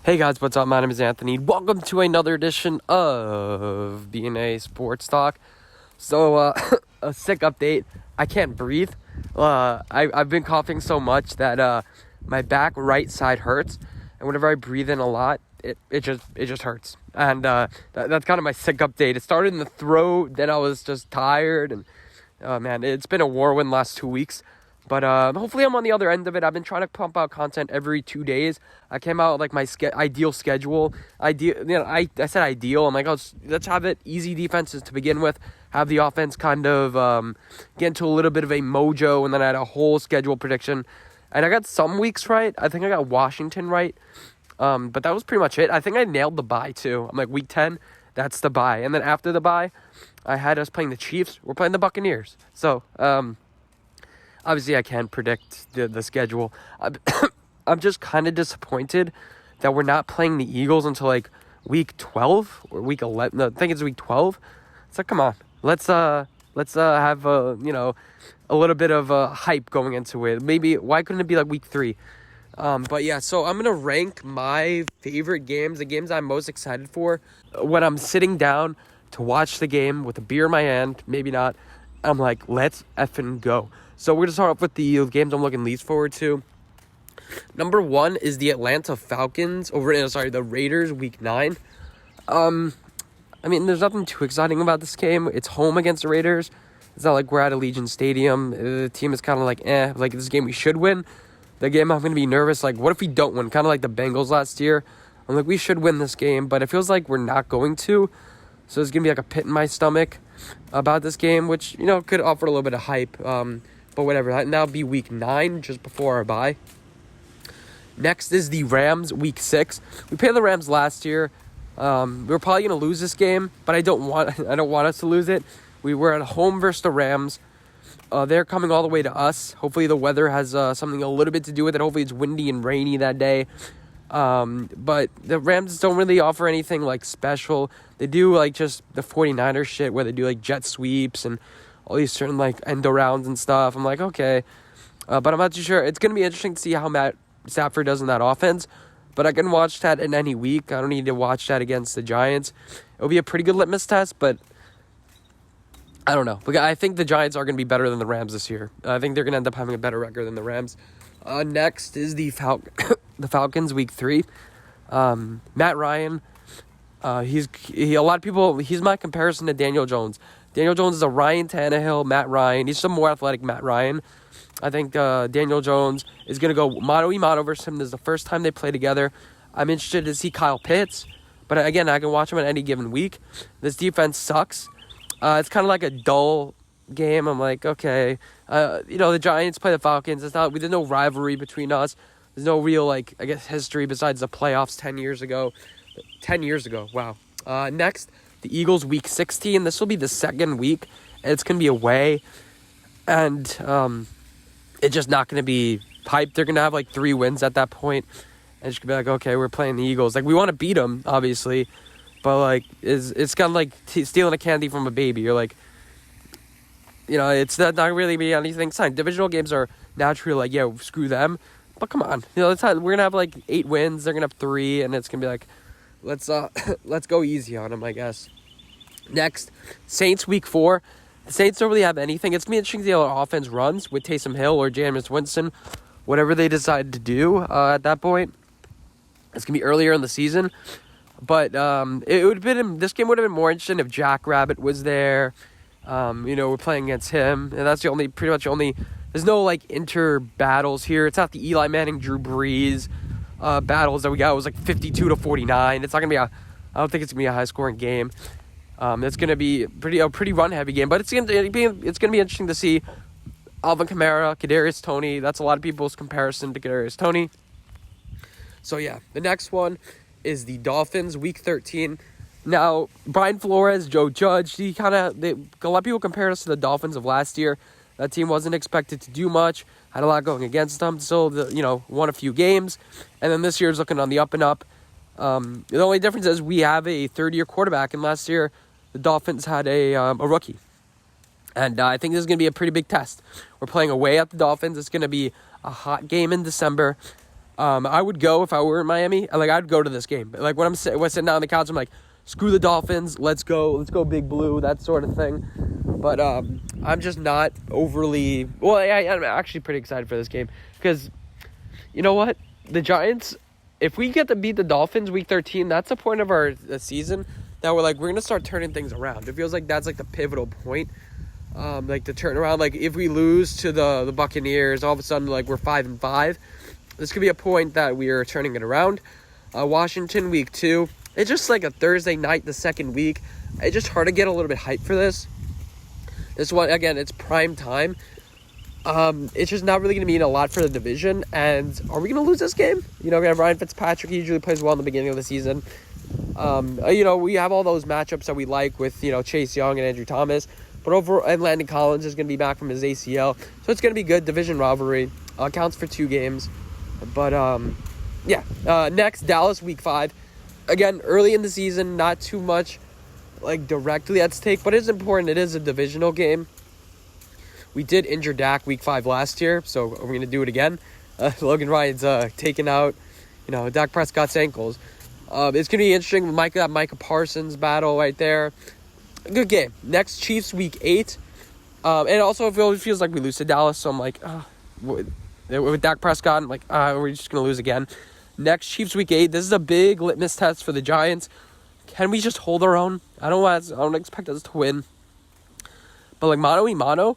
Hey guys, what's up? My name is Anthony. Welcome to another edition of BNA Sports Talk. So, a sick update. I can't breathe. I've been coughing so much that my back right side hurts, and whenever I breathe in a lot, it just hurts. And that's kind of my sick update. It started in the throat, then I was just tired, and man, it's been a whirlwind last 2 weeks. But hopefully I'm on the other end of it. I've been trying to pump out content every 2 days. I came out with like my ideal schedule. I said ideal. I'm like, let's have it easy defenses to begin with. Have the offense kind of get into a little bit of a mojo, and then I had a whole schedule prediction. And I got some weeks right. I think I got Washington right. But that was pretty much it. I think I nailed the bye too. I'm like, week 10, that's the bye. And then after the bye, I had us playing the Chiefs. We're playing the Buccaneers. So, obviously, I can't predict the schedule. I'm just kind of disappointed that we're not playing the Eagles until like week 12 or week 11. No, I think it's week 12. It's like, come on, let's have a little bit of hype going into it. Maybe why couldn't it be like week 3? But yeah, so I'm gonna rank my favorite games, the games I'm most excited for, when I'm sitting down to watch the game with a beer in my hand. Maybe not. I'm like, let's effing go. So we're going to start off with the games I'm looking least forward to. Number 1 is the the Raiders week 9. There's nothing too exciting about this game. It's home against the Raiders. It's not like we're at Allegiant Stadium. The team is kind of like, like this game we should win. The game I'm going to be nervous, like, what if we don't win? Kind of like the Bengals last year. I'm like, we should win this game, but it feels like we're not going to. So there's going to be like a pit in my stomach about this game, which, could offer a little bit of hype. But whatever, that'll be week 9, just before our bye. Next is the Rams, week 6. We played the Rams last year. We were probably gonna lose this game, but I don't want us to lose it. We were at home versus the Rams. They're coming all the way to us. Hopefully the weather has something a little bit to do with it. Hopefully it's windy and rainy that day. But the Rams don't really offer anything like special. They do like just the 49ers shit where they do like jet sweeps and all these certain like end rounds and stuff. I'm like, okay. But I'm not too sure. It's going to be interesting to see how Matt Stafford does in that offense. But I can watch that in any week. I don't need to watch that against the Giants. It'll be a pretty good litmus test, but I don't know. I think the Giants are going to be better than the Rams this year. I think they're going to end up having a better record than the Rams. Next is the Falcons week 3. Matt Ryan. He's my comparison to Daniel Jones. Daniel Jones is a Ryan Tannehill, Matt Ryan. He's some more athletic Matt Ryan. I think Daniel Jones is going to go mano-a-mano versus him. This is the first time they play together. I'm interested to see Kyle Pitts. But again, I can watch him on any given week. This defense sucks. It's kind of like a dull game. I'm like, okay. The Giants play the Falcons. There's no rivalry between us. There's no real, history besides the playoffs 10 years ago. 10 years ago, wow. Next, the Eagles week 16. This will be the second week. And it's going to be away. And it's just not going to be hype. They're going to have 3 wins at that point. And it's going to be like, okay, we're playing the Eagles. We want to beat them, obviously. But, it's kind of like stealing a candy from a baby. You're like, it's not really be anything signed. Divisional games are naturally screw them. But come on. We're going to have 8 wins. They're going to have 3. And it's going to be let's go easy on them, I guess. Next, Saints week 4. The Saints don't really have anything. It's going to be interesting to see how our offense runs with Taysom Hill or Jameis Winston, whatever they decide to do at that point. It's going to be earlier in the season. But this game would have been more interesting if Jack Rabbit was there. We're playing against him. And that's pretty much the only, there's no inter battles here. It's not the Eli Manning, Drew Brees battles that we got. It was 52-49. It's not going to be I don't think it's going to be a high scoring game. It's going to be a pretty run heavy game, but it's going to be interesting to see Alvin Kamara, Kadarius Toney. That's a lot of people's comparison to Kadarius Toney. So yeah, the next one is the Dolphins week 13. Now, Brian Flores, Joe Judge, a lot of people compared us to the Dolphins of last year. That team wasn't expected to do much, had a lot going against them, so won a few games, and then this year's looking on the up and up. The only difference is we have a third-year quarterback, and last year the Dolphins had a rookie. And I think this is going to be a pretty big test. We're playing away at the Dolphins. It's going to be a hot game in December. I would go if I were in Miami. Like, I'd go to this game. Like, when I'm sitting down on the couch, I'm like, screw the Dolphins. Let's go Big Blue, that sort of thing. But I'm just not overly... Well, I'm actually pretty excited for this game. Because, you know what? The Giants, if we get to beat the Dolphins week 13, that's the point of our season that we're going to start turning things around. It feels like that's, the pivotal point. The turnaround. Like, if we lose to the Buccaneers, all of a sudden, we're 5-5. This could be a point that we are turning it around. Washington, week 2. It's just a Thursday night, the second week. It's just hard to get a little bit hyped for this. This one, again, it's prime time. It's just not really going to mean a lot for the division. And are we going to lose this game? We have Ryan Fitzpatrick. He usually plays well in the beginning of the season. We have all those matchups that we like with, Chase Young and Andrew Thomas. But overall, and Landon Collins is going to be back from his ACL. So it's going to be good. Division rivalry. Counts for 2 games. But, next, Dallas, week 5. Again, early in the season, not too much, directly at stake. But it's important. It is a divisional game. We did injure Dak week 5 last year, so we're going to do it again. Logan Ryan's taking out, Dak Prescott's ankles. It's going to be interesting. Micah Parsons battle right there. Good game. Next, Chiefs week 8. And also, it feels like we lose to Dallas, so I'm like, with Dak Prescott, I'm like, we're just going to lose again. Next, Chiefs week 8. This is a big litmus test for the Giants. Can we just hold our own? I don't expect us to win. But mano a mano,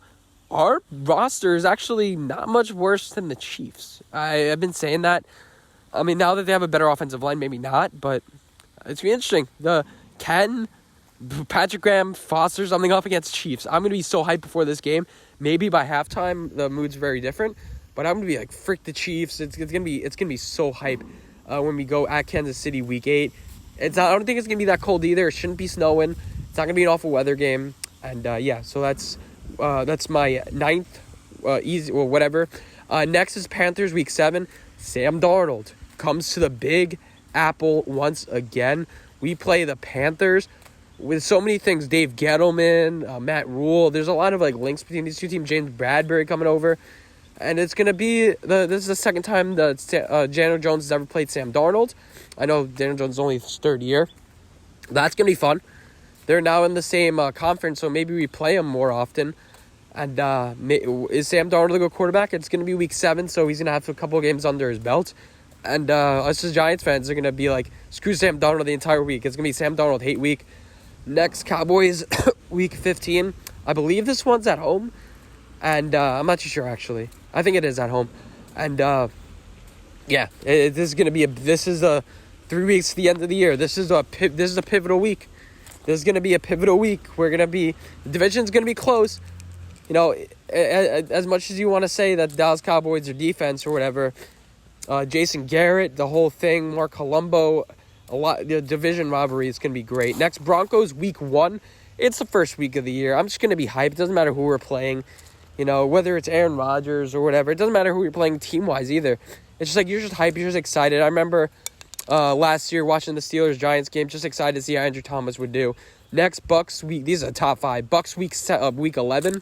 our roster is actually not much worse than the Chiefs. I've been saying that. I mean, now that they have a better offensive line, maybe not, but it's going to be interesting. Can Patrick Graham foster something up against Chiefs? I'm going to be so hyped before this game. Maybe by halftime, the mood's very different, but I'm going to be frick the Chiefs. It's going to be so hype when we go at Kansas City week 8. I don't think it's going to be that cold either. It shouldn't be snowing. It's not going to be an awful weather game. And, so that's my 9th, easy, well, whatever. Next is Panthers week 7. Sam Darnold comes to the Big Apple once again. We play the Panthers with so many things. Dave Gettleman, Matt Rule. There's a lot of links between these two teams. James Bradbury coming over. And it's going to be, this is the second time that Daniel Jones has ever played Sam Darnold. I know Daniel Jones is only his 3rd year. That's going to be fun. They're now in the same conference, so maybe we play them more often. And is Sam Darnold a good quarterback? It's going to be week 7, so he's going to have a couple of games under his belt. And us as Giants fans are going to be screw Sam Darnold the entire week. It's going to be Sam Darnold hate week. Next, Cowboys week 15. I believe this one's at home. And I'm not too sure, actually. I think it is at home. And, this is going to be this is 3 weeks to the end of the year. This is a pivotal week. This is going to be a pivotal week. The division's going to be close. As much as you want to say that Dallas Cowboys are defense or whatever, Jason Garrett, the whole thing, Mark Colombo, the division rivalry is going to be great. Next, Broncos week 1. It's the first week of the year. I'm just going to be hyped. It doesn't matter who we're playing, whether it's Aaron Rodgers or whatever. It doesn't matter who you're playing team-wise either. It's just you're just hyped. You're just excited. I remember last year watching the Steelers-Giants game, just excited to see how Andrew Thomas would do. Next, Bucks week. These are the top 5. Bucks week 11.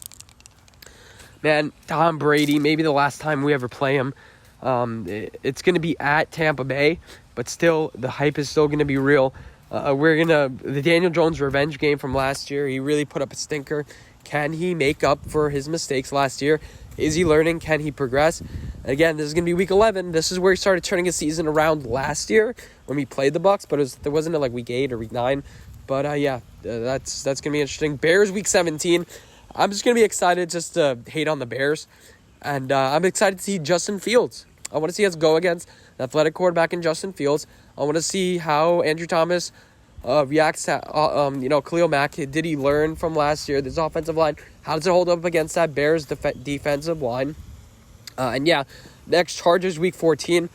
Man, Tom Brady, maybe the last time we ever play him. It's going to be at Tampa Bay, but still, the hype is still going to be real. The Daniel Jones revenge game from last year, he really put up a stinker. Can he make up for his mistakes last year? Is he learning? Can he progress? Again, this is going to be week 11. This is where he started turning his season around last year when we played the Bucks, but it wasn't week 8 or week 9. But that's going to be interesting. Bears week 17. I'm just going to be excited just to hate on the Bears. And I'm excited to see Justin Fields. I want to see us go against an athletic quarterback in Justin Fields. I want to see how Andrew Thomas reacts to, Khalil Mack. Did he learn from last year, this offensive line? How does it hold up against that Bears defensive line? Next, Chargers week 14.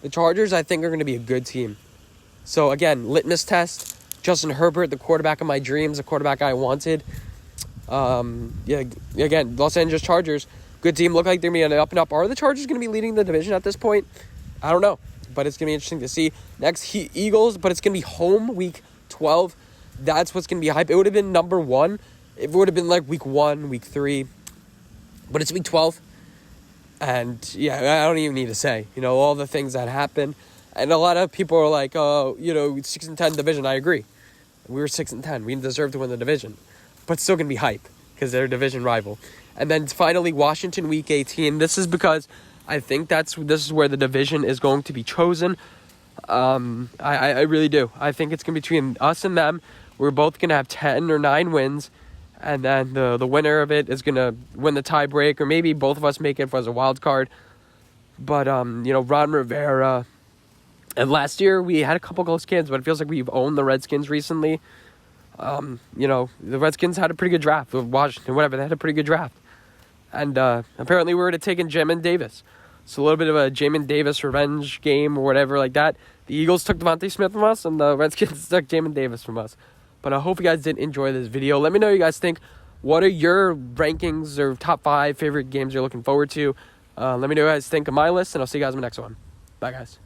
The Chargers, I think, are going to be a good team. So, again, litmus test. Justin Herbert, the quarterback of my dreams, the quarterback I wanted. Again, Los Angeles Chargers, good team. Look like they're going to be up and up. Are the Chargers going to be leading the division at this point? I don't know, but it's going to be interesting to see. Next, Eagles, but it's going to be home week 12. That's what's going to be hype. It would have been number 1. It would have been week 1, week 3, but it's week 12. And yeah, I don't even need to say, all the things that happen. And a lot of people are like, oh, 6-10 division. I agree. We were 6-10. We deserve to win the division. But it's still going to be hype because they're a division rival. And then finally, Washington week 18. This is because I think this is where the division is going to be chosen. I really do. I think it's going to be between us and them. We're both going to have 10 or 9 wins. And then the winner of it is going to win the tiebreak. Or maybe both of us make it as a wild card. But, Ron Rivera. And last year, we had a couple close games. But it feels like we've owned the Redskins recently. The Redskins had a pretty good draft. Washington, whatever. They had a pretty good draft. And apparently we were taking Jamin Davis. So a little bit of a Jamin Davis revenge game or whatever like that. The Eagles took Devontae Smith from us, and the Redskins took Jamin Davis from us. But I hope you guys did enjoy this video. Let me know what you guys think. What are your rankings or top 5 favorite games you're looking forward to? Let me know what you guys think of my list, and I'll see you guys in the next one. Bye, guys.